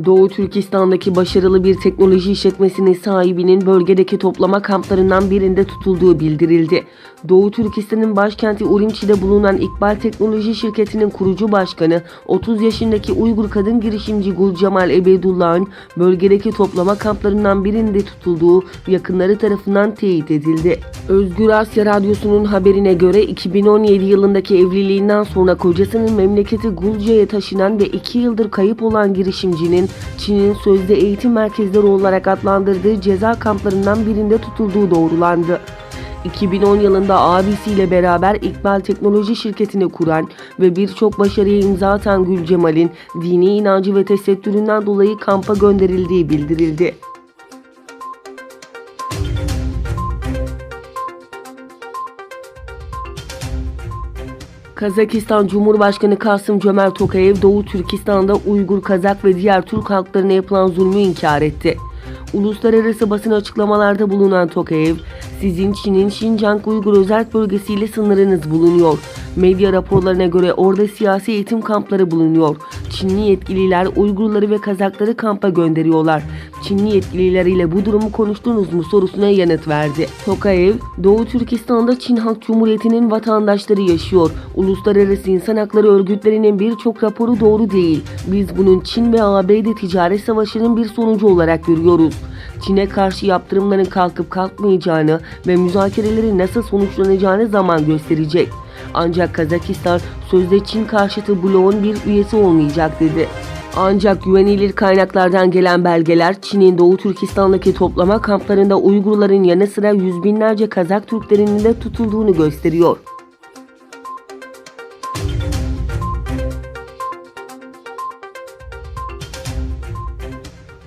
Doğu Türkistan'daki başarılı bir teknoloji işletmesinin sahibinin bölgedeki toplama kamplarından birinde tutulduğu bildirildi. Doğu Türkistan'ın başkenti Urumçi'de bulunan İkbal Teknoloji Şirketi'nin kurucu başkanı 30 yaşındaki Uygur kadın girişimci Gul Cemal Ebedullah'ın bölgedeki toplama kamplarından birinde tutulduğu yakınları tarafından teyit edildi. Özgür Asya Radyosu'nun haberine göre 2017 yılındaki evliliğinden sonra kocasının memleketi Gulce'ye taşınan ve 2 yıldır kayıp olan girişimcinin Çin'in sözde eğitim merkezleri olarak adlandırdığı ceza kamplarından birinde tutulduğu doğrulandı. 2010 yılında abisiyle beraber İkbal Teknoloji Şirketi'ni kuran ve birçok başarıya imza atan Gul Cemal'in dini inancı ve tesettüründen dolayı kampa gönderildiği bildirildi. Kazakistan Cumhurbaşkanı Kasım-Cömert Tokayev, Doğu Türkistan'da Uygur, Kazak ve diğer Türk halklarına yapılan zulmü inkar etti. Uluslararası basın açıklamalarda bulunan Tokayev, "Sizin Çin'in Şincan Uygur Özerk Bölgesi ile sınırınız bulunuyor. Medya raporlarına göre orada siyasi eğitim kampları bulunuyor. Çinli yetkililer Uygurları ve Kazakları kampa gönderiyorlar. Çinli yetkililer ile bu durumu konuştunuz mu?" sorusuna yanıt verdi. Tokayev, "Doğu Türkistan'da Çin Halk Cumhuriyeti'nin vatandaşları yaşıyor. Uluslararası insan hakları örgütlerinin birçok raporu doğru değil. Biz bunun Çin ve ABD ticaret savaşının bir sonucu olarak görüyoruz. Çin'e karşı yaptırımların kalkıp kalkmayacağını ve müzakerelerin nasıl sonuçlanacağını zaman gösterecek. Ancak Kazakistan sözde Çin karşıtı bloğun bir üyesi olmayacak" dedi. Ancak güvenilir kaynaklardan gelen belgeler Çin'in Doğu Türkistan'daki toplama kamplarında Uygurların yanı sıra yüz binlerce Kazak Türklerinin de tutulduğunu gösteriyor.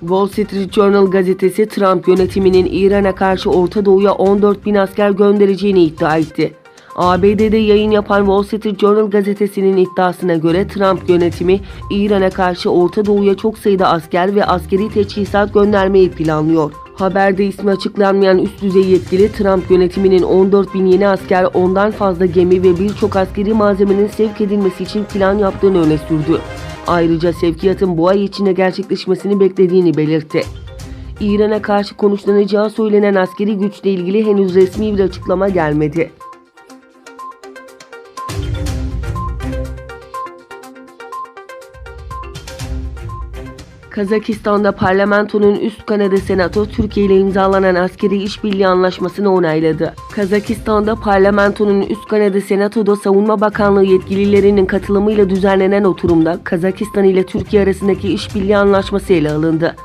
Wall Street Journal gazetesi Trump yönetiminin İran'a karşı Orta Doğu'ya 14.000 asker göndereceğini iddia etti. ABD'de yayın yapan Wall Street Journal gazetesinin iddiasına göre Trump yönetimi İran'a karşı Orta Doğu'ya çok sayıda asker ve askeri teçhizat göndermeyi planlıyor. Haberde ismi açıklanmayan üst düzey yetkili Trump yönetiminin 14.000 yeni asker, ondan fazla gemi ve birçok askeri malzemenin sevk edilmesi için plan yaptığını öne sürdü. Ayrıca sevkiyatın bu ay içinde gerçekleşmesini beklediğini belirtti. İran'a karşı konuşlanacağı söylenen askeri güçle ilgili henüz resmi bir açıklama gelmedi. Kazakistan'da parlamentonun üst kanadı Senato, Türkiye ile imzalanan askeri işbirliği anlaşmasını onayladı. Kazakistan'da parlamentonun üst kanadı Senato'da Savunma Bakanlığı yetkililerinin katılımıyla düzenlenen oturumda Kazakistan ile Türkiye arasındaki işbirliği anlaşması ele alındı.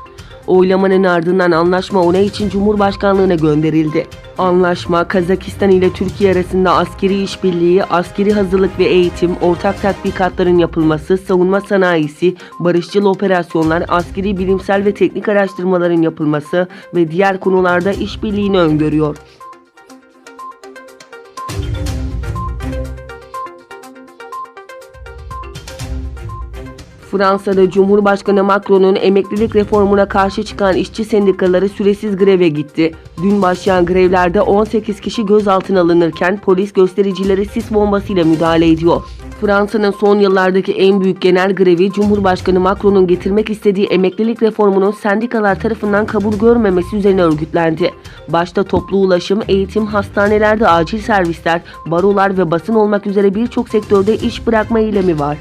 Oylamanın ardından anlaşma onay için Cumhurbaşkanlığına gönderildi. Anlaşma, Kazakistan ile Türkiye arasında askeri işbirliği, askeri hazırlık ve eğitim, ortak tatbikatların yapılması, savunma sanayisi, barışçıl operasyonlar, askeri bilimsel ve teknik araştırmaların yapılması ve diğer konularda işbirliğini öngörüyor. Fransa'da Cumhurbaşkanı Macron'un emeklilik reformuna karşı çıkan işçi sendikaları süresiz greve gitti. Dün başlayan grevlerde 18 kişi gözaltına alınırken polis göstericilere sis bombasıyla müdahale ediyor. Fransa'nın son yıllardaki en büyük genel grevi Cumhurbaşkanı Macron'un getirmek istediği emeklilik reformunun sendikalar tarafından kabul görmemesi üzerine örgütlendi. Başta toplu ulaşım, eğitim, hastanelerde acil servisler, barolar ve basın olmak üzere birçok sektörde iş bırakma eylemi var.